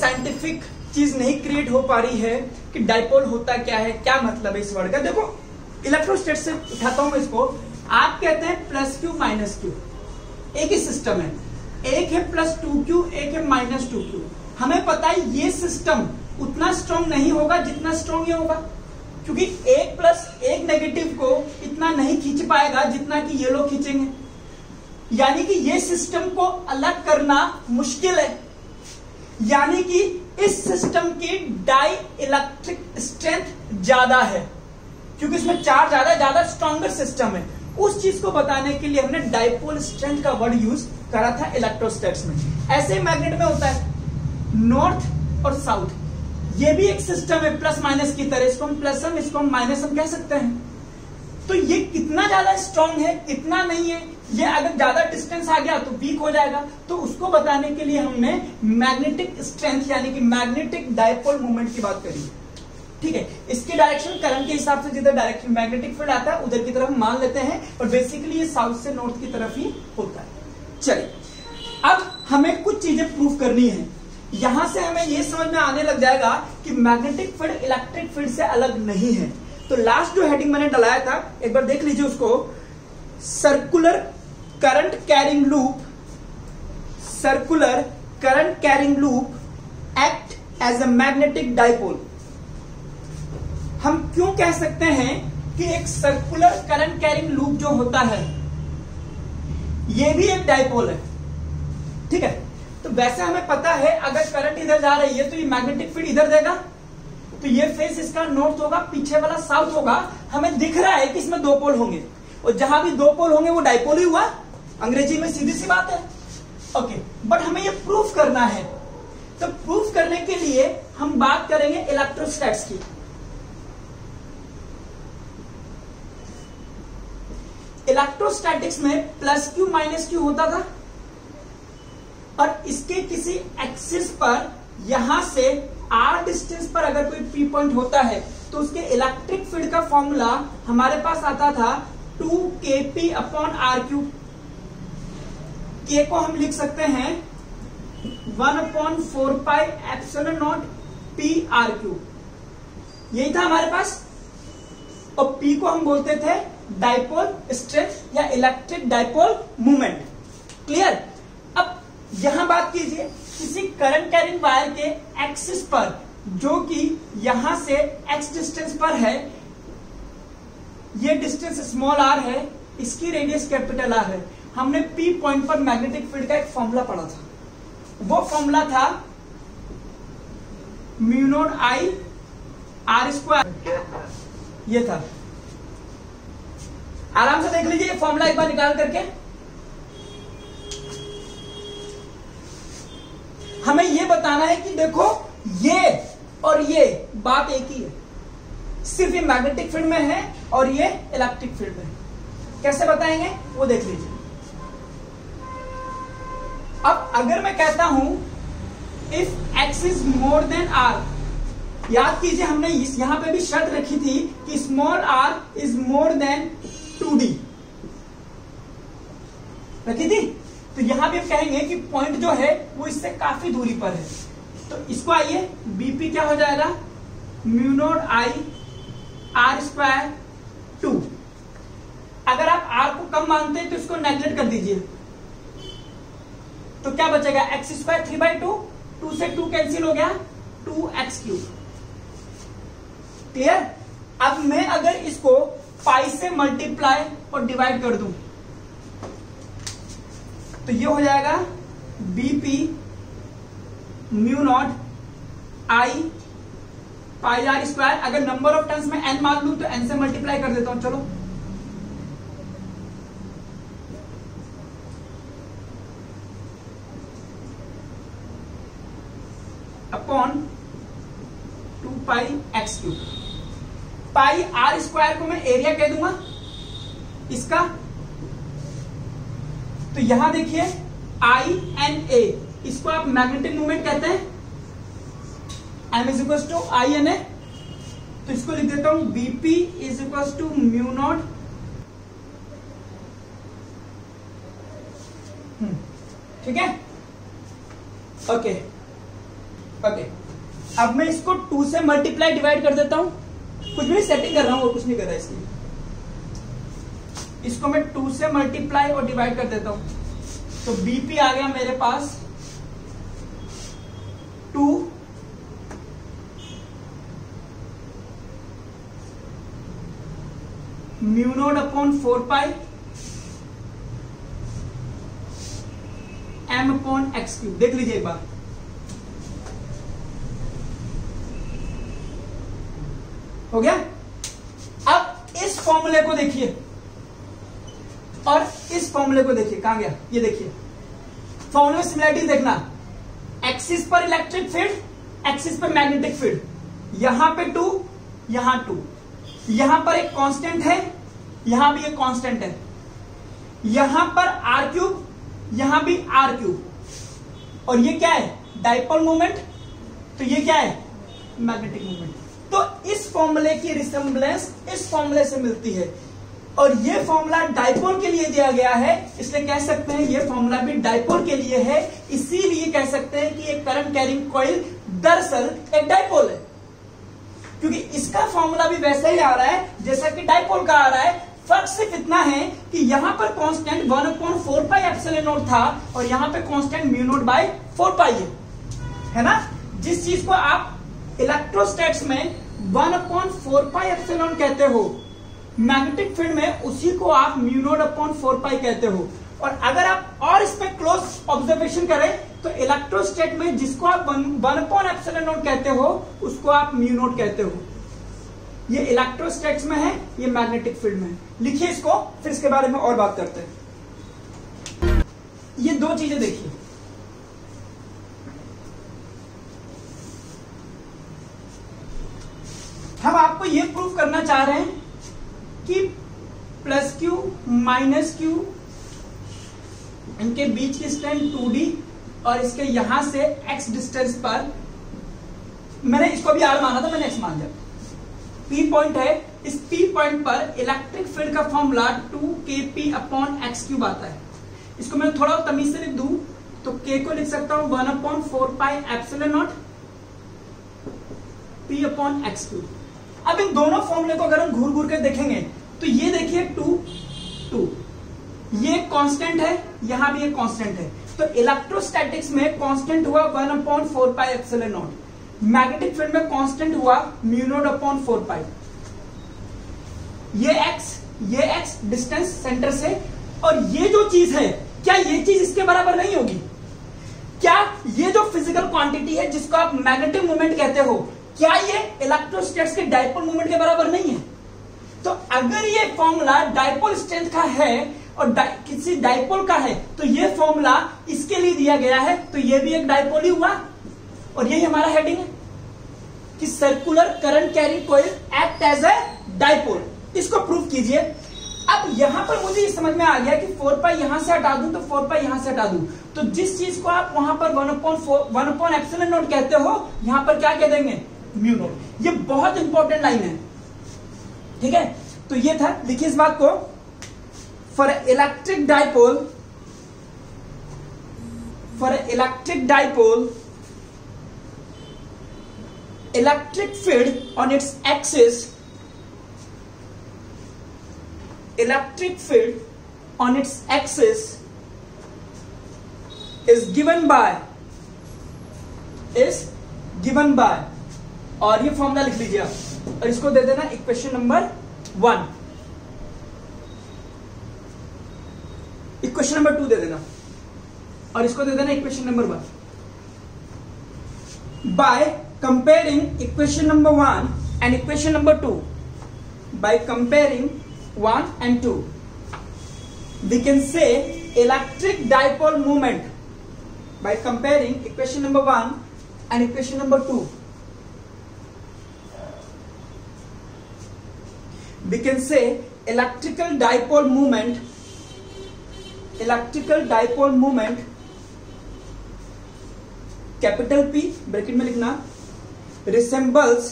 Scientific चीज नहीं create हो पा रही है कि डाइपोल होता क्या है, क्या मतलब है इस वर्ड का। देखो इलेक्ट्रोस्टैट से उठाता हूं मैं इसको। आप कहते हैं प्लस क्यू माइनस क्यू, एक ही सिस्टम है, एक है प्लस 2q, एक है माइनस 2q। हमें पता है ये सिस्टम उतना स्ट्रॉन्ग नहीं होगा जितना स्ट्रॉन्ग ये होगा, क्योंकि एक प्लस एक नेगेटिव को इतना नहीं खींच पाएगा जितना कि ये लोग खींचेंगे। यानी कि ये सिस्टम को अलग करना मुश्किल है। यानी कि इस सिस्टम की डाई इलेक्ट्रिक स्ट्रेंथ ज्यादा है, क्योंकि इसमें चार्ज ज्यादा स्ट्रॉन्गर सिस्टम है। उस चीज को बताने के लिए हमने डाइपोल स्ट्रेंथ का वर्ड यूज करा था इलेक्ट्रोस्टैट्स में। ऐसे मैग्नेट में होता है नॉर्थ और साउथ, ये भी एक सिस्टम है प्लस माइनस की तरह। इसको हम प्लस हम, इसको हम माइनस हम कह सकते हैं। तो ये कितना ज्यादा स्ट्रांग है, कितना नहीं है, ये अगर ज्यादा डिस्टेंस आ गया तो वीक हो जाएगा। तो उसको बताने के लिए हमने मैग्नेटिक स्ट्रेंथ यानी कि मैग्नेटिक डाइपोल मोमेंट की बात करी। ठीक है, इसकी डायरेक्शन करंट के हिसाब से जिधर डायरेक्शन मैग्नेटिक फील्ड आता है उधर की तरफ मान लेते हैं, और बेसिकली ये साउथ से नॉर्थ की तरफ ही होता है। चलिए अब हमें कुछ चीजें प्रूव करनी है। यहां से हमें ये समझ में आने लग जाएगा कि मैग्नेटिक फील्ड इलेक्ट्रिक फील्ड से अलग नहीं है। तो लास्ट जो हेडिंग मैंने डलाया था एक बार देख लीजिए उसको, circular current carrying loop, circular current carrying loop act as a magnetic dipole. हम क्यों कह सकते हैं कि एक सर्कुलर करंट कैरिंग लूप जो होता है ये भी एक डाइपोल है। ठीक है, तो वैसे हमें पता है अगर करंट इधर जा रही है तो ये मैग्नेटिक फील्ड इधर देगा, तो ये फेस इसका नॉर्थ होगा, पीछे वाला साउथ होगा। हमें दिख रहा है कि इसमें दो पोल होंगे, और जहां भी दो पोल होंगे वो डाइपोल ही हुआ। अंग्रेजी में सीधी सी बात है। ओके, बट हमें ये प्रूफ करना है। तो प्रूफ करने के लिए हम बात करेंगे इलेक्ट्रोस्टैट्स की। इलेक्ट्रोस्टैटिक्स में प्लस क्यू माइनस क्यू होता था, और इसके किसी एक्सिस पर यहां से आर डिस्टेंस पर अगर कोई पी पॉइंट होता है तो उसके इलेक्ट्रिक फील्ड का फॉर्मूला हमारे पास आता था 2kp अपॉन आर क्यूब। के को हम लिख सकते हैं 1/4 epsilon not P R cube, यही था हमारे पास। और पी को हम बोलते थे डाइपोल स्ट्रेंथ या इलेक्ट्रिक डाइपोल मूवमेंट। क्लियर? अब यहां बात कीजिए, किसी करंट कैरिंग वायर के एक्सिस पर जो कि यहां से एक्स डिस्टेंस पर है, ये डिस्टेंस स्मॉल आर है, इसकी रेडियस कैपिटल आर है। हमने पी पॉइंट पर मैग्नेटिक फील्ड का एक फॉर्मूला पढ़ा था, वो फॉर्मूला था mu naught I R square, ये था। आराम से देख लीजिए ये फॉर्मूला एक बार निकाल करके। हमें ये बताना है कि देखो ये और ये बात एक ही है, सिर्फ ये मैग्नेटिक फील्ड में है और ये इलेक्ट्रिक फील्ड में है। कैसे बताएंगे वो देख लीजिए। अब अगर मैं कहता हूं if x is more than r, याद कीजिए हमने यहां पे भी शर्त रखी थी कि small r is more than 2d रखी थी। तो यहां भी हम कहेंगे कि पॉइंट जो है वो इससे काफी दूरी पर है। तो इसको आइए बीपी क्या हो जाएगा, mu naught I R square 2। अगर आप आर को कम मानते हैं तो इसको नेगलेक्ट कर दीजिए, तो क्या बचेगा एक्स स्क्वायर 3/2, 2 से 2 कैंसिल हो गया, 2x3। क्लियर? अब मैं अगर इसको पाई से मल्टीप्लाई और डिवाइड कर दूं तो ये हो जाएगा BP mu naught I pi r square. अगर नंबर ऑफ टर्न्स में n मान लूं तो n से मल्टीप्लाई कर देता हूं, चलो upon 2 pi x cube. Pi r square को मैं एरिया कह दूंगा इसका। तो यहां देखिए आई एन ए, इसको आप मैग्नेटिक मूवमेंट कहते हैं, M is equal to I N A. तो इसको लिख देता हूं BP is equal to mu naught ठीक है। ओके, ओके, अब मैं इसको 2 से मल्टीप्लाई डिवाइड कर देता हूं, कुछ भी सेटिंग कर रहा हूं और कुछ नहीं कर रहा इसलिए। इसको मैं 2 से मल्टीप्लाई और डिवाइड कर देता हूं, तो बीपी आ गया मेरे पास 2 म्यू नॉट अपॉन 4 पाई एम अपॉन एक्स क्यूब। देख लीजिए एक बार, हो गया। अब इस फॉर्मूले को देखिए और इस फॉर्मूले को देखिए, कहां गया ये देखिए, फॉर्मूले में सिमिलरिटी देखना, एक्सिस पर इलेक्ट्रिक फील्ड, एक्सिस पर मैग्नेटिक फील्ड, यहां पे 2, यहां 2, यहां पर एक कांस्टेंट है, यहां भी एक कांस्टेंट है, यहां पर आर क्यूब, यहां भी आर क्यूब, और ये क्या है डाइपोल मोमेंट, तो ये क्या है मैग्नेटिक मोमेंट। तो इस फॉर्मूले की रिसेम्बलेंस इस फॉर्मूले से मिलती है, और ये फॉर्मूला डाइपोल के लिए दिया गया है, इसलिए कह सकते हैं ये फॉर्मूला भी डाइपोल के लिए है। इसीलिए कह सकते हैं कि एक करंट कैरिंग कॉइल दरअसल एक डाइपोल है, क्योंकि इसका फॉर्मूला भी वैसा ही आ रहा है जैसा कि डाइपोल का आ रहा है। फर्क सिर्फ इतना है कि यहां पर कांस्टेंट 1/4 पाई एप्सिलॉन नॉट था और यहां पे कांस्टेंट म्यू नॉट बाय 4 पाई है ना। जिस चीज को आप इलेक्ट्रोस्टैट्स में 1/4 पाई एप्सिलॉन कहते हो, मैग्नेटिक फील्ड में उसी को आप म्यू नॉट अपॉन 4 पाई कहते हो। और अगर आप और इस पे क्लोज ऑब्जर्वेशन करें तो इलेक्ट्रोस्टैट में जिसको आप 1/एप्सिलॉन कहते हो उसको आप म्यू नॉट कहते हो। ये इलेक्ट्रोस्टैट्स में है, ये मैग्नेटिक फील्ड में है। लिखिए इसको, फिर इसके बारे में और बात करते हैं। ये दो चीजें देखिए, हम आपको ये प्रूव करना चाह रहे हैं कि प्लस क्यू माइनस क्यू इनके बीच की डिस्टेंस 2d और इसके यहां से x डिस्टेंस पर, मैंने इसको भी r माना था, मैंने x मान दिया। P पॉइंट है, इस P पॉइंट पर इलेक्ट्रिक फील्ड का formula 2kp upon x cube आता है। इसको मैं थोड़ा तमीज से लिख दूं तो k को लिख सकता हूं 1/4 pi epsilon not P upon x cube. अब इन दोनों फॉर्मूले को अगर हम घूर घूर के देखेंगे तो ये देखिए 2 ये कांस्टेंट है, यहां भी एक कांस्टेंट है, तो इलेक्ट्रोस्टैटिक्स में कांस्टेंट हुआ 1/4 pi epsilon not, magnetic field में कांस्टेंट हुआ म्यू नॉट अपॉन 4 पाई। ये x डिस्टेंस सेंटर से, और ये जो चीज है क्या ये चीज इसके बराबर नहीं होगी? क्या ये जो फिजिकल क्वांटिटी है जिसको आप मैग्नेटिक मोमेंट कहते हो, क्या ये इलेक्ट्रोस्टैट्स के डाइपोल मोमेंट के बराबर नहीं है? तो अगर ये फॉर्मूला डाइपोल स्ट्रेंथ का है और किसी डाइपोल का है तो ये फॉर्मूला इसके लिए दिया गया है, तो ये भी एक डाइपोल ही हुआ। और यही हमारा हेडिंग है कि circular current carrying coil act as a dipole. इसको प्रूव कीजिए। अब यहां पर मुझे समझ में आ गया कि 4 पाई यहां से हटा दूं तो 4 पाई यहां से हटा दूं, तो जिस चीज को आप वहां पर 1/एप्सिलॉन नॉट कहते हो, यहां पर क्या कह देंगे म्यू नॉट। ये बहुत इंपॉर्टेंट लाइन है, ठीक है। तो ये था, लिखिए इस बात को, for electric dipole electric field on its axis is given by और ये फॉर्मूला लिख लीजिए आप और इसको दे देना इक्वेशन नंबर 1, इक्वेशन नंबर 2 दे देना और इसको दे देना equation number 1। By comparing equation number 1 and equation number 2, by comparing 1 and 2, we can say electric dipole moment. By comparing equation number 1 and equation number 2, we can say electrical dipole moment, capital P bracket में लिखना, resembles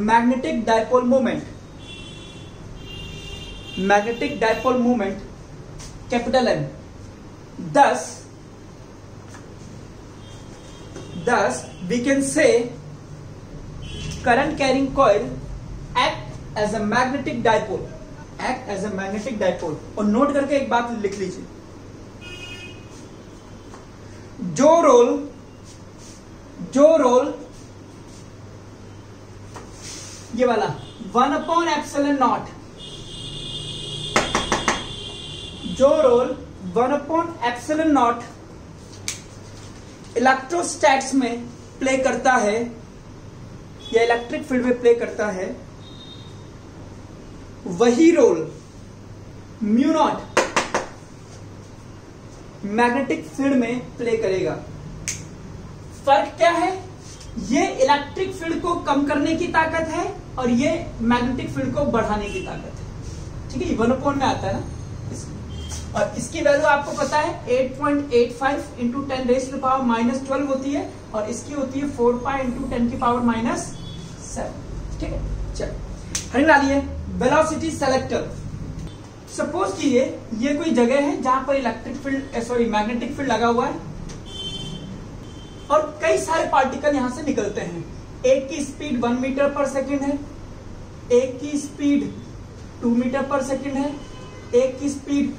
magnetic dipole moment, capital M। thus we can say current carrying coil act as a magnetic dipole, और note करके एक बात लिख लीजिए, जो role ये वाला 1/ε0, जो रोल 1/ε0 इलेक्ट्रोस्टैट्स में प्ले करता है या इलेक्ट्रिक फील्ड में प्ले करता है, वही रोल μ0 मैग्नेटिक फील्ड में प्ले करेगा। फर्क क्या है? ये इलेक्ट्रिक फील्ड को कम करने की ताकत है और ये मैग्नेटिक फील्ड को बढ़ाने की ताकत है। ठीक है, 1 में आता है ना, और इसकी वैल्यू आपको पता है 8.85 इंटू 10⁻⁻12 होती है, और इसकी होती है 4 पाई इंटू 10⁻⁷। ठीक है, चलो हरी डालिए वेलोसिटी सेलेक्टर। सपोज कीजिए ये कोई जगह है जहां पर इलेक्ट्रिक फील्ड मैग्नेटिक फील्ड लगा हुआ है और कई सारे पार्टिकल यहां से निकलते हैं। एक की स्पीड 1 मीटर पर सेकेंड है, एक की स्पीड 2 मीटर पर सेकेंड है, एक की स्पीड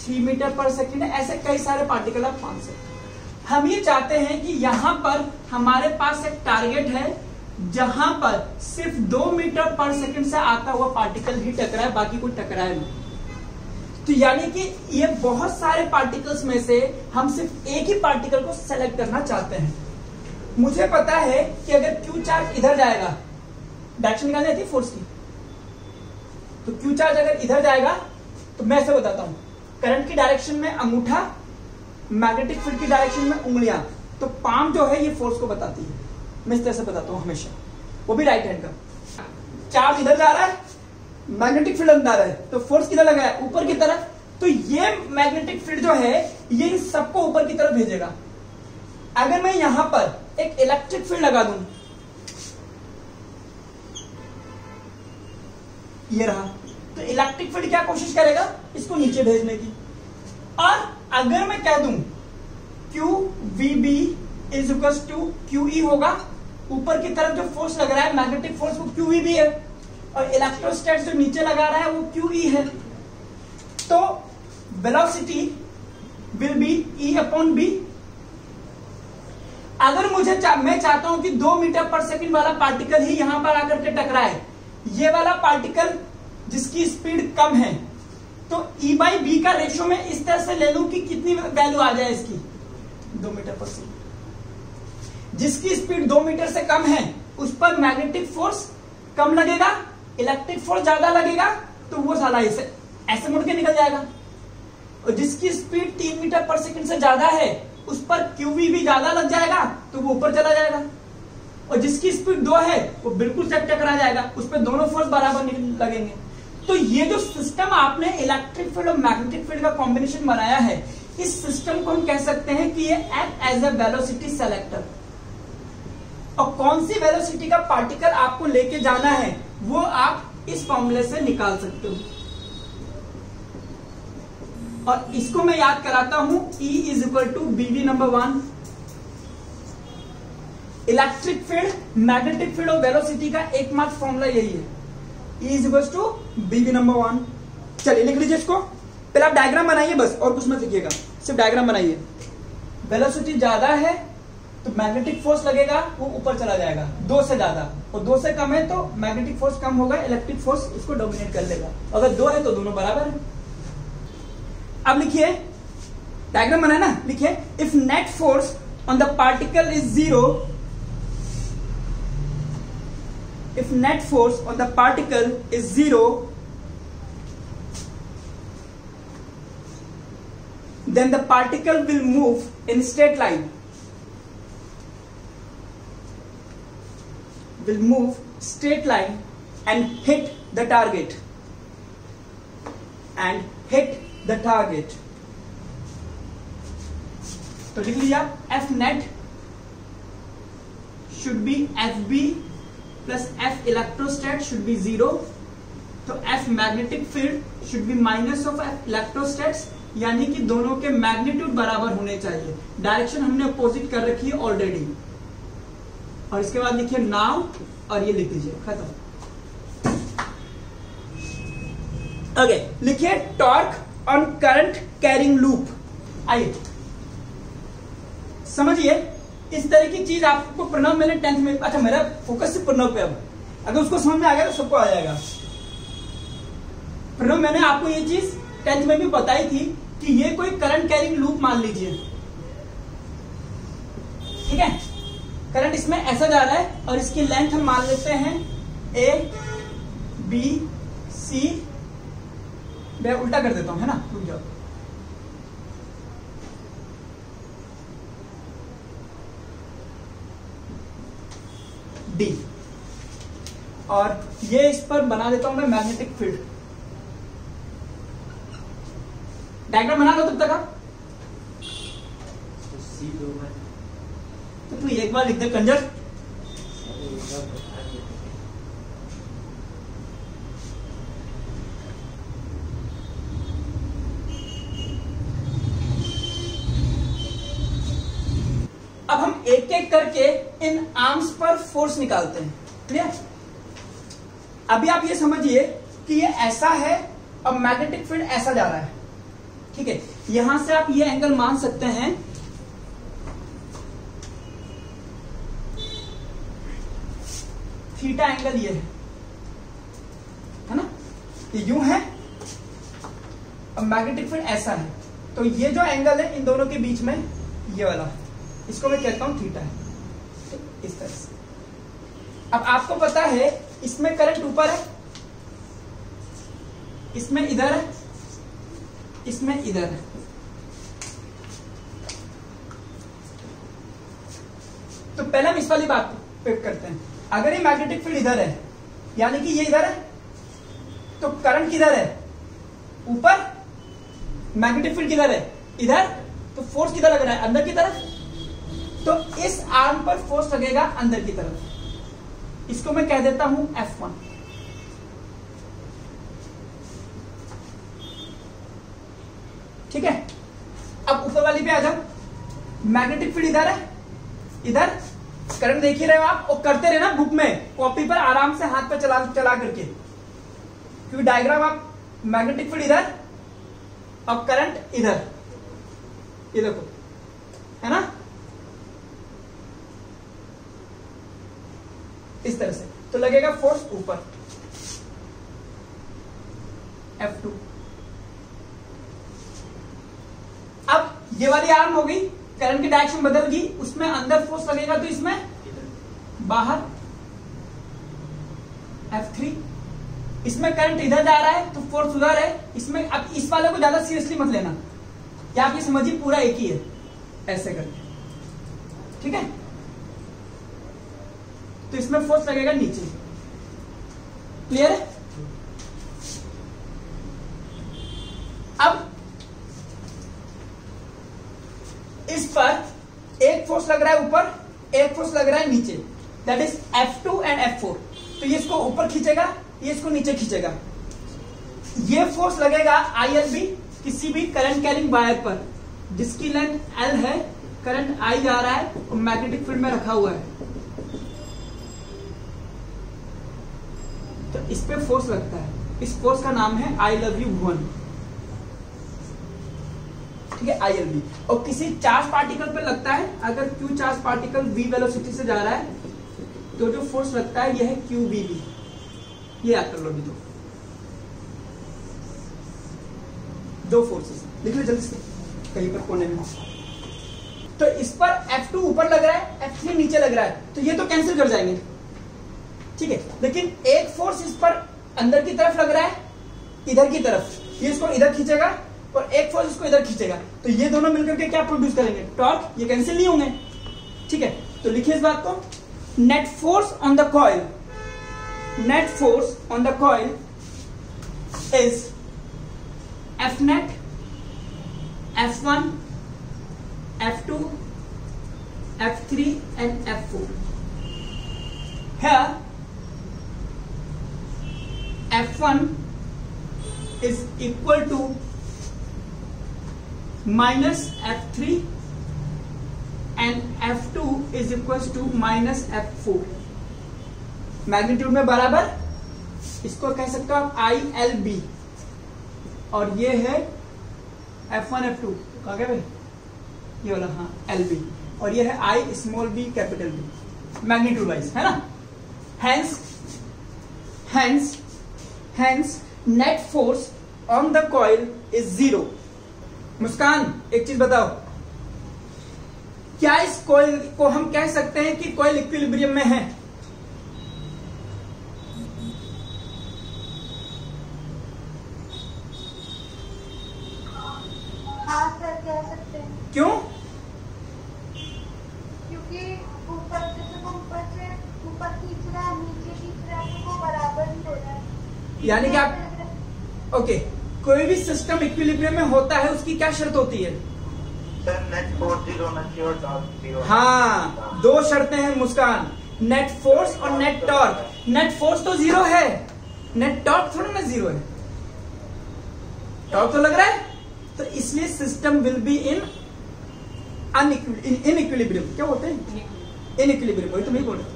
3 मीटर पर सेकेंड है, ऐसे कई सारे पार्टिकल आप मान सकते हैं। हम ये चाहते हैं कि यहां पर हमारे पास एक टारगेट है जहां पर सिर्फ 2 मीटर पर सेकेंड से आता हुआ पार्टिकल ही टकराए, बाकी कोई टकराए नहीं। तो यानी कि ये बहुत सारे पार्टिकल्स में से हम सिर्फ एक ही पार्टिकल को सेलेक्ट करना चाहते हैं। मुझे पता है कि अगर क्यू चार्ज इधर जाएगा, डायरेक्शन निकालनी आती है फोर्स की, तो क्यू चार्ज अगर इधर जाएगा तो मैं ऐसे बताता हूं, करंट की डायरेक्शन में अंगूठा, मैग्नेटिक फील्ड की डायरेक्शन में उंगलियां, तो पाम जो है ये फोर्स को बताती है। मैं इस तरह से बताता हूं हमेशा, वो भी राइट हैंड का। चार्ज इधर जा रहा है, मैग्नेटिक फील्ड अंदर है, तो फोर्स किधर लगा है? ऊपर की तरफ। तो ये मैग्नेटिक फील्ड जो है ये इन सबको ऊपर की तरफ भेजेगा। अगर मैं यहां पर एक इलेक्ट्रिक फील्ड लगा दूं, ये रहा, तो इलेक्ट्रिक फील्ड क्या कोशिश करेगा? इसको नीचे भेजने की। और अगर मैं कह दूं QVB is equal to QE होगा, ऊपर की तरफ जो फोर्स लग रहा है मैग्नेटिक फोर्स वो QVB है, और इलेक्ट्रोस्टैट जो नीचे लगा रहा है वो QE है। तो वेलोसिटी विल बी E/B। अगर मैं चाहता हूं कि 2 मीटर पर सेकंड वाला पार्टिकल ही यहां पर आकर के टकराए, ये वाला पार्टिकल जिसकी स्पीड कम है, तो E/B का रेशियो में इस तरह से ले लूं कि कितनी वैल्यू आ जाए इसकी, 2 मीटर पर सेकंड। जिसकी स्पीड 2 मीटर से कम है उस पर मैग्नेटिक फोर्स कम लगेगा, इलेक्ट्रिक फोर्स ज्यादा लगेगा, तो वो साला ऐसे मुड़ के निकल जाएगा। और जिसकी स्पीड 3 मीटर पर सेकंड से ज्यादा है उस पर QVB ज्यादा लग जाएगा, तो वो ऊपर चला जाएगा। और जिसकी स्पीड 2 है वो बिल्कुल टकरा जाएगा, उस पर दोनों फोर्स बराबर लगेंगे। तो ये जो सिस्टम आपने इलेक्ट्रिक फील्ड और मैग्नेटिक फील्ड का कॉम्बिनेशन बनाया है, इस सिस्टम को हम कह सकते हैं कि ये act as a velocity selector. और कौन सी वेलोसिटी का पार्टिकल आपको लेके जाना है वो आप इस फॉर्मूले से निकाल सकते हो। और इसको मैं याद कराता हूं, E is equal to BV number 1। Electric field, magnetic field और वेलोसिटी का एकमात्र फॉर्मूला यही है, E is equal to BV number 1। चलिए लिख लीजिए इसको। पहले आप डायग्राम बनाइए बस, और कुछ मत लिखिएगा, सिर्फ डायग्राम बनाइए। वेलोसिटी ज्यादा है तो मैग्नेटिक फोर्स लगेगा, वो ऊपर चला जाएगा 2 से ज्यादा, और 2 से कम है तो मैग्नेटिक फोर्स कम होगा, इलेक्ट्रिक फोर्स इसको डोमिनेट कर लेगा। अगर 2 है तो दोनों बराबर है। अब लिखिए, डायग्राम बनाए ना, लिखिए if net force on the particle is 0, if net force on the particle is 0, then the particle will move in straight line, and hit the target, तो लिख लिया F net should be FB plus F electrostat should be 0, तो F magnetic field should be minus of F electrostats यानी कि दोनों के magnitude बराबर होने चाहिए। डायरेक्शन हमने अपोजिट कर रखी है ऑलरेडी। और इसके बाद लिखिए नाउ और ये लिख दीजिए, खत्म। ओके, लिखिए torque on current carrying loop. आइए समझिए, इस तरह की चीज आपको प्रणव मैंने 10th में, अच्छा मेरा फोकस सिर्फ प्रणव पे, अब अगर उसको समझ में आ गया तो सबको आ जाएगा। प्रणव मैंने आपको ये चीज 10th में भी बताई थी कि ये कोई करंट कैरिंग लूप मान लीजिए, ठीक है। करंट इसमें ऐसा जा रहा है और इसकी लेंथ हम मान लेते हैं ए बी सी, मैं उल्टा कर देता हूं, है ना, रुक जाओ। डी, और ये इस पर बना देता हूं मैं मैग्नेटिक फील्ड। डायग्राम बना लो तब तक आप। तो तू एक बार लिख दे कंजर। अब हम एक एक करके इन आर्म्स पर फोर्स निकालते हैं, क्लियर। अभी आप ये समझिए कि ये ऐसा है और मैग्नेटिक फील्ड ऐसा जा रहा है, ठीक है। यहां से आप ये एंगल मान सकते हैं थीटा एंगल, ये है ना, ये यूं है और मैग्नेटिक फील्ड ऐसा है। तो ये जो एंगल है इन दोनों के बीच में, ये वाला, इसको मैं कहता हूं थीटा है, तो इस तरह से। अब आपको पता है इसमें करंट ऊपर है, इसमें इधर है, इसमें इधर है। तो पहले हम इस वाली बात पे करते हैं। अगर ये मैग्नेटिक फील्ड इधर है, यानी कि ये इधर है, तो करंट किधर है, ऊपर। मैग्नेटिक फील्ड किधर है, इधर, तो फोर्स किधर लग रहा है, अंदर की तरफ। तो इस आर्म पर फोर्स लगेगा अंदर की तरफ, इसको मैं कह देता हूं F1। ठीक है। अब ऊपर वाली पे आ जाओ। मैग्नेटिक फील्ड इधर है, इधर करंट देख ही रहे हो आप, और करते रहे ना बुक में, कॉपी पर आराम से हाथ पे चला करके, क्योंकि डायग्राम आप मैग्नेटिक फील्ड इधर और करंट इधर, ये देखो, है ना, इस तरह से। तो लगेगा फोर्स ऊपर F2। अब ये वाली आर्म हो गई, करंट की डायरेक्शन बदल गई, उसमें अंदर फोर्स लगेगा तो इसमें बाहर F3। इसमें करंट इधर जा रहा है तो फोर्स उधर है इसमें। अब इस वाले को ज्यादा सीरियसली मत लेना, क्या आप ये समझिए पूरा एक ही है, ऐसे करके, ठीक है। तो इसमें फोर्स लगेगा नीचे, क्लियर है। अब इस पर एक फोर्स लग रहा है ऊपर, एक फोर्स लग रहा है नीचे, that is F2 and F4। तो ये इसको ऊपर खींचेगा, ये इसको नीचे खींचेगा। ये फोर्स लगेगा ILB किसी भी करंट कैरिंग वायर पर जिसकी लेंथ L है, करंट I जा रहा है और मैग्नेटिक फील्ड में रखा हुआ है, तो इस पे फोर्स लगता है। इस फोर्स का नाम है I love you 1, ठीक है, ILB। और किसी चार्ज पार्टिकल पे लगता है, अगर Q charge particle V velocity से जा रहा है तो जो फोर्स लगता है यह है QVB। ये याद कर लो, भी दो फोर्सेस लिख लो जल्दी से कहीं पर कोने में। तो इस पर F2 ऊपर लग रहा है, F3 नीचे लग रहा है, तो ये तो कैंसिल कर जाएंगे, ठीक है। लेकिन एक फोर्स इस पर अंदर की तरफ लग रहा है, इधर की तरफ, ये इसको इधर खींचेगा और एक फोर्स इसको इधर खींचेगा, तो ये दोनों मिलकर के क्या प्रोड्यूस करेंगे, टॉर्क। ये कैंसिल नहीं होंगे, ठीक है। तो लिखिए इस बात को, net force on the coil, net force on the coil is F net, F1, F2, F3 and F4. Here F1 is equal to minus F3 and F2 is equal to minus F4। Magnitude में बराबर, इसको कह सकते हो आप ILB, और ये है F1 F2 कहा गया भाई, ये वाला, हाँ LB, और ये है I small b capital B, magnitude wise, है ना। Hence net force on the coil is 0। मुस्कान एक चीज बताओ, क्या इस कॉइल को हम कह सकते हैं कि कॉइल इक्विलिब्रियम में है? हाँ सर, कह सकते हैं। क्यों? क्योंकि ऊपर से ऊपर खींच रहा है, नीचे खींच रहा है, तो वो बराबर ही हो रहा है। यानी कि आप ओके, कोई भी सिस्टम इक्विलिब्रियम में होता है, उसकी क्या शर्त होती है? नेट फोर्स 0 होना चाहिए और टॉर्क 0। हाँ, दो शर्तें हैं मुस्कान, नेट फोर्स और नेट टॉर्क। नेट फोर्स तो 0 है, नेट टॉर्क थोड़ा ना 0 है, टॉर्क तो लग रहा है, तो इसलिए system will be in equilibrium. क्या बोलते हैं? इन इक्विलिब्रियम, वही तो नहीं बोल रहे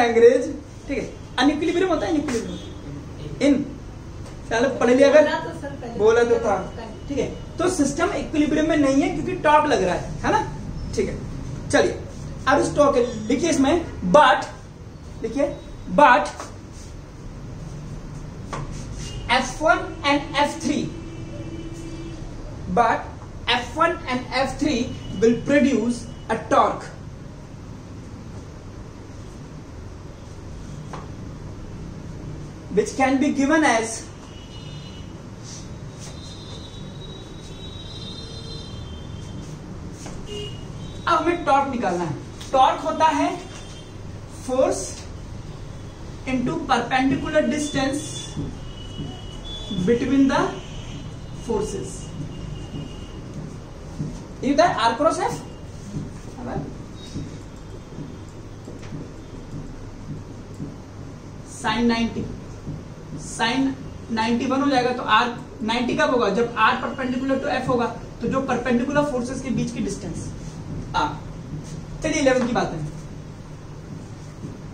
अंग्रेज, ठीक है। अनइक्विलिब्रियम होता है, इनइक्विलिब्रियम इन, पहले पढ़ लिया अगर बोला तो था, ठीक है। तो सिस्टम इक्विलिब्रियम में नहीं है क्योंकि टॉर्क लग रहा है ना, ठीक है। चलिए अब इस टॉर्क लिखिए, इसमें बट लिखिए, but F1 and F3, but F1 and F3 will produce a torque which can be given as अब हमें टॉर्क निकालना है। टॉर्क होता है force into perpendicular distance between the forces, ये R cross F. Sine 90, sine 91 हो जाएगा, तो आर 90 कब होगा? जब आर परपेंडिकुलर टू एफ होगा, तो जो परपेंडिकुलर फोर्सेस के बीच की डिस्टेंस आर। चलिए 11 की बात है।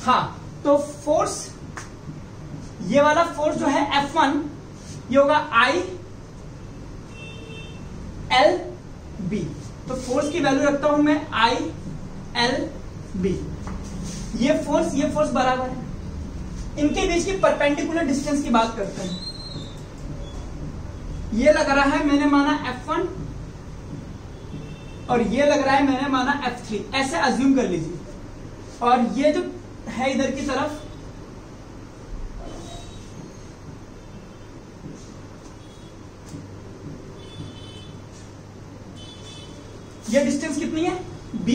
हाँ, तो फोर्स, ये वाला फोर्स जो है F1, ये होगा I L B। तो फोर्स की वैल्यू रखता हूं मैं I L B। ये फोर्स बराबर है, इनके बीच की परपेंडिकुलर डिस्टेंस की बात करते हैं। ये लग रहा है मैंने माना F1, और ये लग रहा है मैंने माना F3, ऐसे अज्यूम कर लीजिए। और ये जो है इधर की तरफ, ये डिस्टेंस कितनी है? B,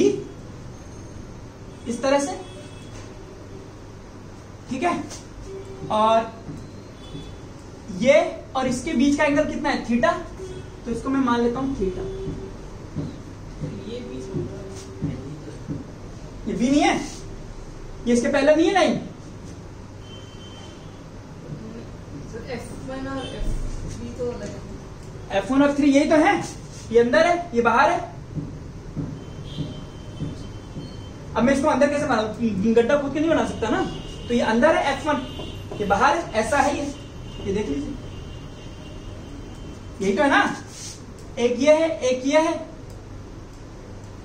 इस तरह से, ठीक है। और ये और इसके बीच का एंगल कितना है? थीटा। तो इसको मैं मान लेता हूं थीटा। ये भी नहीं है, ये इसके पहले नहीं है लाइन। F1 और F3 तो अलग है। F1 और F3 यही तो है, ये अंदर है, ये बाहर है। अब मैं इसको अंदर कैसे बनाऊं? गड्ढा खोद के नहीं बना सकता ना, तो ये अंदर है F1, ये बाहर है, ऐसा है ये देख लीजिए, यही तो है ना। एक ये है, एक ये है,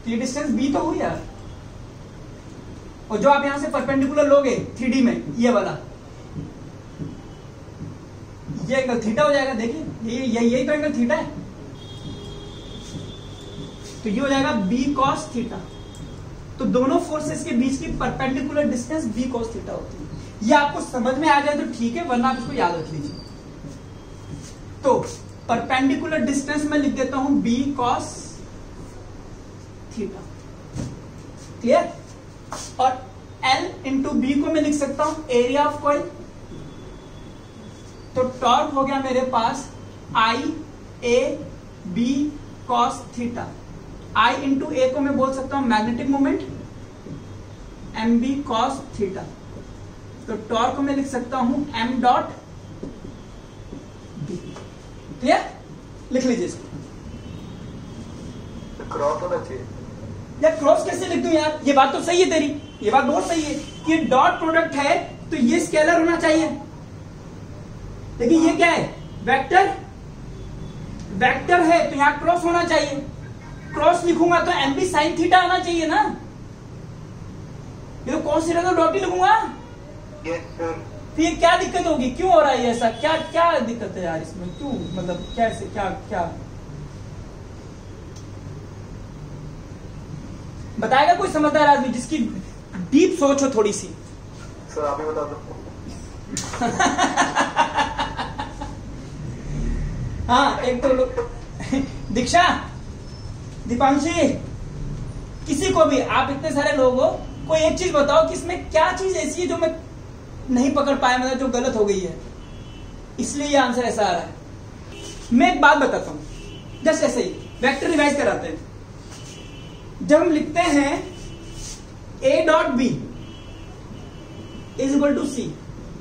तो ये डिस्टेंस B तो हुई यार। और जो आप यहां से परपेंडिकुलर लोगे 3D में, ये वाला, ये एंगल थीटा हो जाएगा। देखिए यही तो एंगल थीटा है, तो ये हो जाएगा B cos थीटा। तो दोनों फोर्सेस के बीच की perpendicular distance B cos theta होती है। ये आपको समझ में आ जाए तो ठीक है, वरना आप इसको याद रख लीजिए। तो परपेंडिकुलर डिस्टेंस में लिख देता हूं B cos थीटा, क्लियर। और L इंटू B को मैं लिख सकता हूं एरिया ऑफ कॉइल। तो टॉर्क हो गया मेरे पास I A B cos theta. I into A को मैं बोल सकता हूं magnetic moment, MB cos theta. तो टॉर्क को मैं लिख सकता हूं M डॉट B। क्लियर, लिख लीजिए इसको। क्रॉस होना चाहिए। यार क्रॉस कैसे लिख दूं यार, ये बात तो सही है तेरी, ये बात बहुत सही है कि डॉट प्रोडक्ट है तो ये स्केलर होना चाहिए, लेकिन ये क्या है, वेक्टर, वेक्टर है तो यहां क्रॉस होना चाहिए। क्रॉस लिखूंगा तो एम बी साइन थीटा आना चाहिए ना, ये तो कौन सी रहा तो डॉट ही लिखूंगा। Yes sir. फिर ये क्या दिक्कत होगी, क्यों हो रहा है ऐसा, क्या क्या दिक्कत है यार इसमें, क्यों, मतलब कैसे, क्या क्या बताएगा कोई समझदार आदमी जिसकी डीप सोच हो थोड़ी सी। सर आप ही बता दो। हाँ एक तो लोग दीक्षा, दीपांशी, किसी को भी, आप इतने सारे लोग हो, कोई एक चीज बताओ कि इसमें क्या चीज ऐसी है जो मैं नहीं पकड़ पाया, मतलब जो गलत हो गई है, इसलिए ये आंसर ऐसा आ रहा है। मैं एक बात बताता हूं, जस्ट ऐसे ही वेक्टर रिवाइज कराते हैं। जब हम लिखते हैं a dot B is equal to C,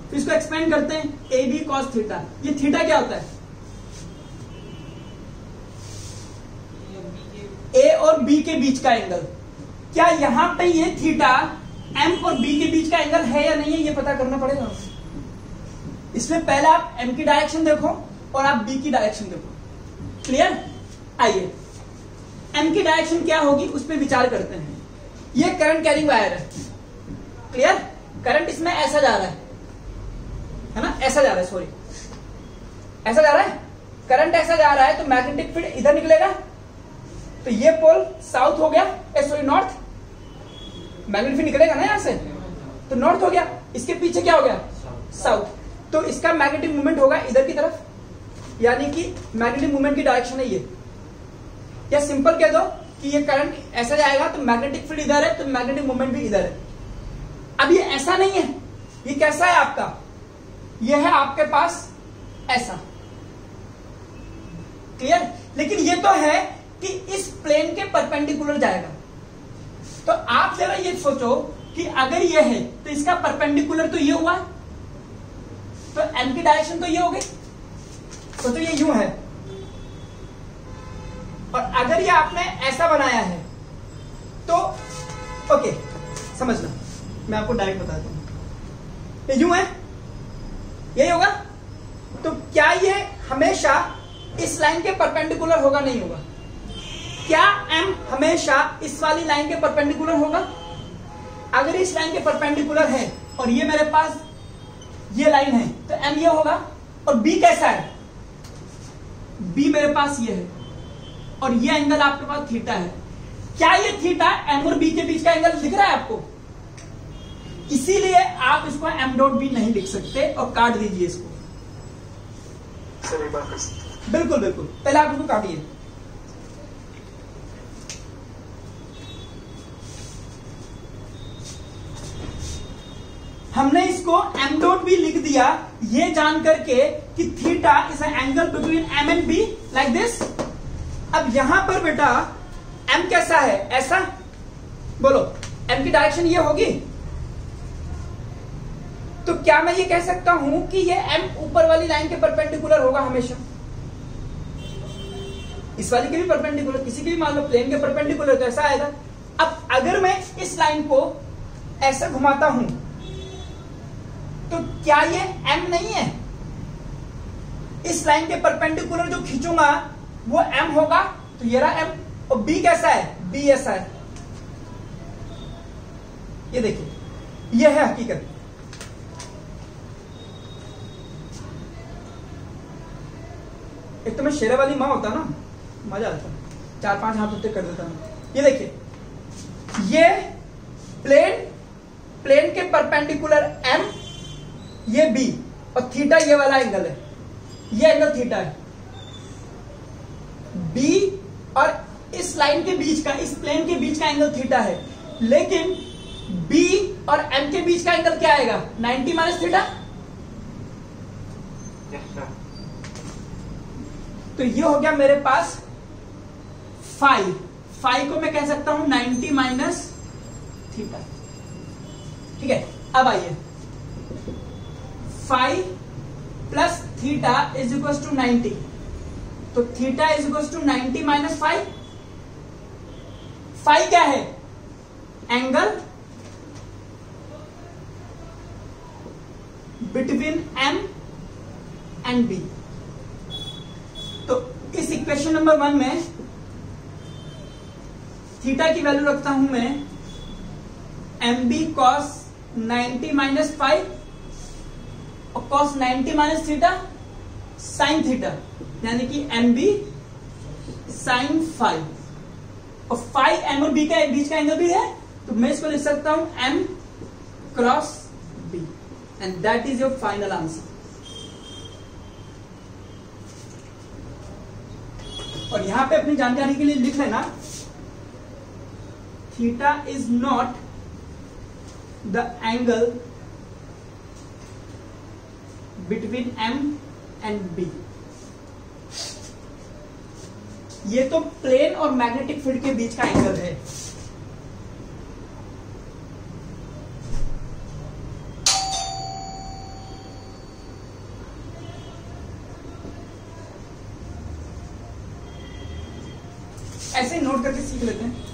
तो इसको एक्सपेंड करते हैं ए बी कॉस थीटा। ये थीटा क्या होता है, ए और बी के बीच का एंगल। क्या यहां पे ये थीटा एम और बी के बीच का एंगल है या नहीं है, ये पता करना पड़ेगा। इसमें पहले आप एम की डायरेक्शन देखो और आप बी की डायरेक्शन देखो। क्लियर? आइए एम की डायरेक्शन क्या होगी उस पर विचार करते हैं। ये करंट कैरिंग वायर है, क्लियर? करंट इसमें ऐसा जा रहा है ना, ऐसा जा रहा है, सॉरी ऐसा जा रहा है, करंट ऐसा जा रहा है, तो मैग्नेटिक फील्ड इधर निकलेगा, तो ये पोल साउथ हो गया, सॉरी नॉर्थ, मैग्नेटिक फील्ड निकलेगा ना यहां से, तो नॉर्थ हो गया, इसके पीछे क्या हो गया, साउथ, तो इसका मैग्नेटिक मूवमेंट होगा इधर की तरफ, यानी कि मैग्नेटिक मूवमेंट की डायरेक्शन है ये। या सिंपल कह दो कि ये करंट ऐसा जाएगा तो मैग्नेटिक फील्ड इधर है, तो मैग्नेटिक मूवमेंट भी इधर है। अब ये ऐसा नहीं है, ये कैसा है आपका, ये है आपके पास ऐसा, क्लियर? लेकिन ये तो है कि इस प्लेन के परपेंडिकुलर जाएगा। तो आप जरा ये सोचो कि अगर ये है तो इसका परपेंडिकुलर तो ये हुआ, तो एम की डायरेक्शन तो ये हो गई, तो ये यूं है, और अगर ये आपने ऐसा बनाया है तो ओके समझना, मैं आपको डायरेक्ट बताता हूं, ये यूं है, यही होगा। तो क्या ये हमेशा इस लाइन के परपेंडिकुलर होगा, नहीं होगा? क्या एम हमेशा इस वाली लाइन के परपेंडिकुलर होगा? अगर इस लाइन के परपेंडिकुलर है और ये मेरे पास ये लाइन है, तो एम ये होगा। और बी कैसा है, बी मेरे पास ये है और ये एंगल आपके पास थीटा है। क्या ये थीटा एम और बी के बीच का एंगल दिख रहा है आपको? इसीलिए आप इसको एम डॉट बी नहीं लिख सकते और काट दीजिए इसको। सर एक बार बिल्कुल बिल्कुल, पहले आप इसको काटिए। हमने इसको एम डॉट बी लिख दिया ये जान करके कि theta is an angle between M and B, like this. अब यहां पर बेटा एम कैसा है, ऐसा, बोलो एम की डायरेक्शन ये होगी, तो क्या मैं ये कह सकता हूं कि ये एम ऊपर वाली लाइन के परपेंडिकुलर होगा हमेशा? इस वाली के भी परपेंडिकुलर, किसी के भी मान लो प्लेन के परपेंडिकुलर, तो ऐसा आएगा। अब अगर मैं इस लाइन को ऐसा घुमाता हूं तो क्या ये एम नहीं है? इस लाइन के परपेंडिकुलर जो खींचूंगा वो एम होगा, तो ये रहा एम। और बी कैसा है, बी ऐसा है, ये देखिए ये है हकीकत। एक तो मैं शेरे वाली माँ होता ना, मजा आता, 4-5 हाथ उत्ते कर देता हूं। ये देखिए ये प्लेन के परपेंडिकुलर एम, ये बी, और थीटा ये वाला एंगल है, ये एंगल थीटा है। बी और इस लाइन के बीच का, इस प्लेन के बीच का एंगल थीटा है, लेकिन बी और एम के बीच का एंगल क्या आएगा, 90 माइनस थीटा। Yes sir. तो ये हो गया मेरे पास फाई को मैं कह सकता हूं 90 माइनस थीटा। ठीक है, अब आइए phi plus theta is equal to 90, तो theta is equal to 90 minus five, phi क्या है? Angle between M and B. तो इस इक्वेशन नंबर 1 में थीटा की वैल्यू रखता हूं मैं M B cos 90 minus five और cos 90 minus theta sine theta, यानी कि एम बी साइन फाइव, और फाइव एम और बी का बीच का एंगल भी है, तो मैं इसको लिख सकता हूं M cross B, and that is your final answer. और यहां पे अपनी जानकारी के लिए लिख लेना, theta is not the angle between M and B. ये तो प्लेन और मैग्नेटिक फील्ड के बीच का एंगल है। ऐसे नोट करके सीख लेते हैं।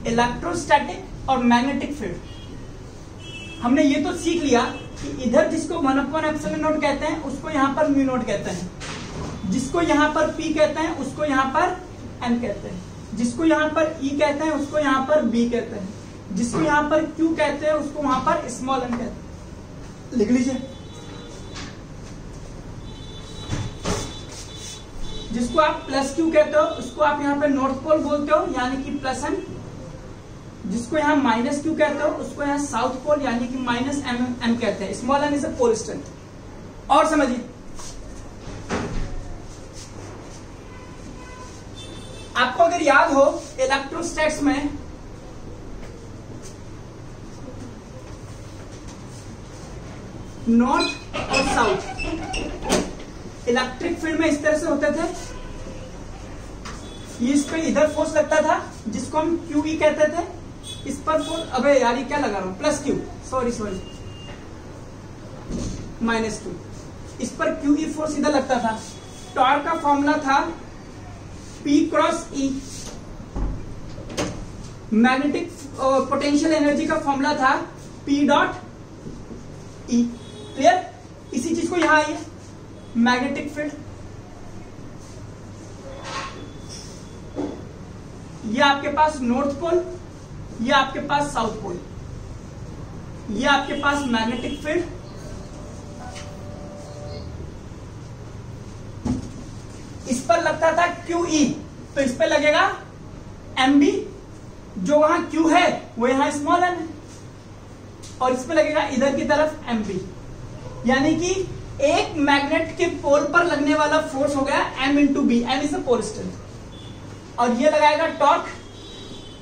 इलेक्ट्रोस्टैटिक और मैग्नेटिक फील्ड हमने ये तो सीख लिया कि इधर जिसको 1/ε0 कहते हैं उसको यहां पर म्यू नोट कहते हैं, जिसको यहां पर P कहते हैं उसको यहां पर M कहते हैं, जिसको यहां पर E कहते हैं उसको यहां पर B कहते हैं, जिसको यहां पर Q कहते हैं उसको वहां पर स्मॉल m कहते हैं। लिख लीजिए। जिसको आप प्लस Q कहते हो उसको आप यहां पर नॉर्थ पोल बोलते हो, यानी कि प्लस M। जिसको यहाँ माइनस Q कहते हो उसको यहाँ साउथ पोल यानी कि माइनस M कहते हैं। Small m is a pole strength. और समझिए, आपको अगर याद हो इलेक्ट्रोस्टैट्स में नॉर्थ और साउथ इलेक्ट्रिक फील्ड में इस तरह से होते थे, ये इस पे इधर फोर्स लगता था जिसको हम QE कहते थे, इस पर फोर्स, अबे यार ये क्या लगा रहा हूं, plus Q, sorry minus Q, इस पर QE फोर्स इधर लगता था। टॉर्क का फॉर्मूला था P cross E, magnetic potential energy का फॉर्मूला था P डॉट E। क्लियर? इसी चीज को यहां आइए, मैग्नेटिक फील्ड, ये आपके पास नॉर्थ पोल, ये आपके पास साउथ पोल, ये आपके पास मैग्नेटिक फील्ड, इस पर लगता था QE, तो इस पर लगेगा MB, जो वहां Q है वो यहां स्मॉल m है, और इस पर लगेगा इधर की तरफ MB, यानी कि एक मैग्नेट के पोल पर लगने वाला फोर्स हो गया M into B, M is a pole strength, और ये लगाएगा टॉर्क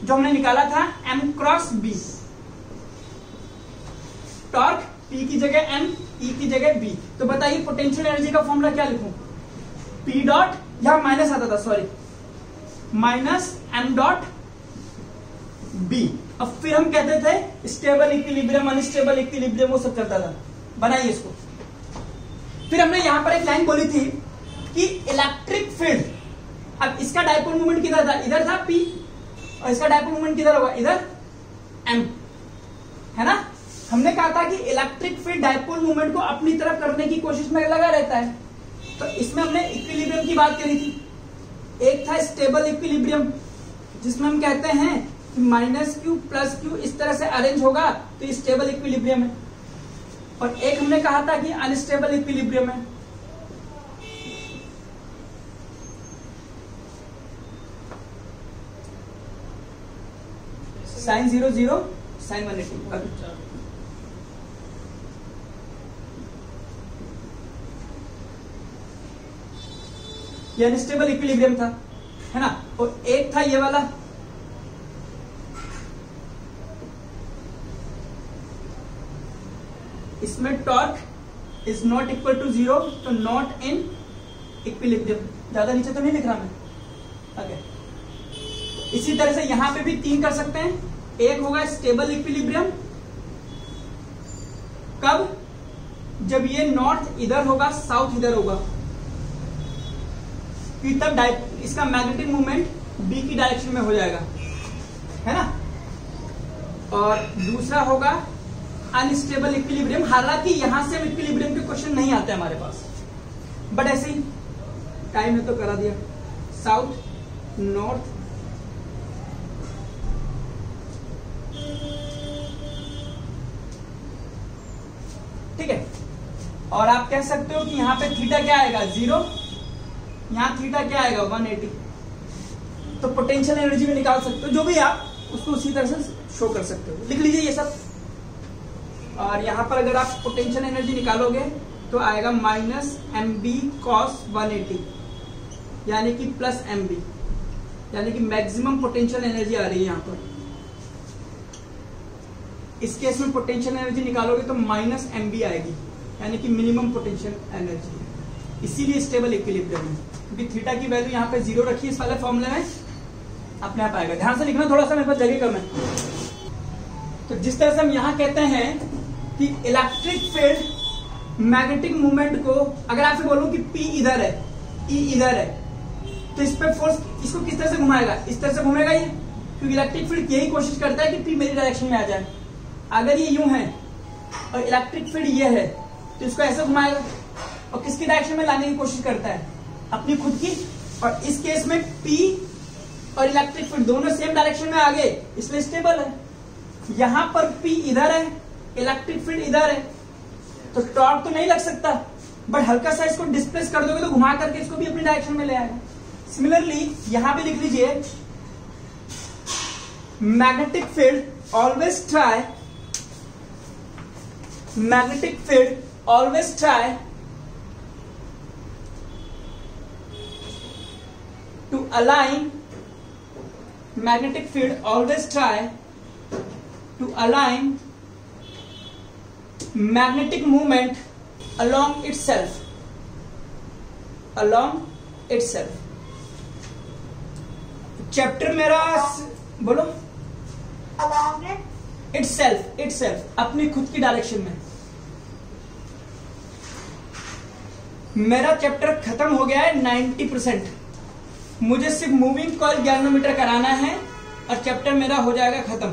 जो हमने निकाला था M cross B। Torque P की जगह M, E की जगह B। तो बताइए पोटेंशियल एनर्जी का फॉर्मूला क्या लिखूं? P डॉट, यहां माइनस आता था sorry, minus M dot B। अब फिर हम कहते थे स्टेबल इक्विलिब्रियम, अनस्टेबल इक्विलिब्रियम, वो सब चलता था। बनाइए इसको। फिर हमने यहां पर एक लाइन बोली थी कि इलेक्ट्रिक फील्ड, अब इसका डायपोल मोमेंट किधर था? इधर था P, और इसका डायपोल मोमेंट किधर होगा? इधर M, है ना? हमने कहा था कि इलेक्ट्रिक फील्ड डायपोल मोमेंट को अपनी तरफ करने की कोशिश में लगा रहता है। तो इसमें हमने इक्विलिब्रियम की बात करी थी। एक था स्टेबल इक्विलिब्रियम, जिसमें हम कहते हैं कि माइनस Q प्लस Q इस तरह से अरेंज होगा तो स्टेबल इक्विलिब्रियम है, और एक हमने कहा था कि अनस्टेबल इक्विलिब्रियम है। Sine 0 0, sine 180। ये अनस्टेबल इक्विलिब्रियम था, है ना? और एक था ये वाला, इसमें torque is not equal to 0, तो नॉट इन इक्विलिब्रियम। ज्यादा नीचे तो नहीं लिख रहा मैं, ओके। इसी तरह से यहां पे भी 3 कर सकते हैं। एक होगा स्टेबल इक्विलिब्रियम, कब? जब ये नॉर्थ इधर होगा, साउथ इधर होगा, कि तब इसका मैग्नेटिक मूवमेंट बी की डायरेक्शन में हो जाएगा, है ना। और दूसरा होगा अनस्टेबल इक्विलिब्रियम। हालांकि यहां से इक्विलिब्रियम के क्वेश्चन नहीं आते हमारे पास, बट ऐसे ही टाइम ने तो करा दिया। साउथ नॉर्थ, ठीक है। और आप कह सकते हो कि यहाँ पे थीटा क्या आएगा 0, यहाँ थीटा क्या आएगा 180। तो पोटेंशियल एनर्जी में निकाल सकते हो, जो भी आप उसको उसी तरह से शो कर सकते हो। लिख लीजिए ये सब। और यहाँ पर अगर आप पोटेंशियल एनर्जी निकालोगे तो आएगा -mb cos 180, यानी कि +mb, यानी कि मैक्सिमम पोटेंशियल एनर्जी आ रही है यहाँ पर। इस केस में पोटेंशियल एनर्जी निकालोगे तो -mb आएगी, यानी कि मिनिमम पोटेंशियल एनर्जी। इसीलिए स्टेबल इक्विलिब्रियम है, क्योंकि थीटा की वैल्यू यहाँ पे 0 रखी है इस वाले फॉर्मूले में, अपने आप आएगा। ध्यान से लिखना, थोड़ा सा मेरे पास जगह कम है। तो जिस तरह से हम यहाँ कहते हैं कि इलेक्ट्रिक फील्ड मैग्नेटिक मूवमेंट को, अगर आपसे बोलूं कि P इधर है, E इधर है, तो इस पे फोर्स इसको किस तरह से घुमाएगा? इस तरह से घूमेगा ये, क्योंकि इलेक्ट्रिक फील्ड यही कोशिश करता है कि P मेरी डायरेक्शन में आ जाए। अगर ये यूं है और इलेक्ट्रिक फील्ड ये है तो इसको ऐसे घुमाएगा और किसकी डायरेक्शन में लाने की कोशिश करता है? अपनी खुद की। और इस केस में P और इलेक्ट्रिक फील्ड दोनों सेम डायरेक्शन में आ गए, इसलिए स्टेबल है। यहां पर P इधर है, इलेक्ट्रिक फील्ड इधर है, तो टॉर्क तो नहीं लग सकता, बट हल्का सा इसको डिस्प्लेस कर दोगे तो घुमा करके इसको भी अपनी डायरेक्शन में ले आएगा। सिमिलरली यहां पे लिख लीजिए, magnetic field always try, magnetic field always try to align, magnetic field always try to align magnetic movement along itself, along itself। Chapter मेरा बोलो, along it itself, अपनी खुद की डायरेक्शन में। मेरा चैप्टर खत्म हो गया है 90%। मुझे सिर्फ मूविंग कॉइल गैल्वेनोमीटर कराना है और चैप्टर मेरा हो जाएगा खत्म।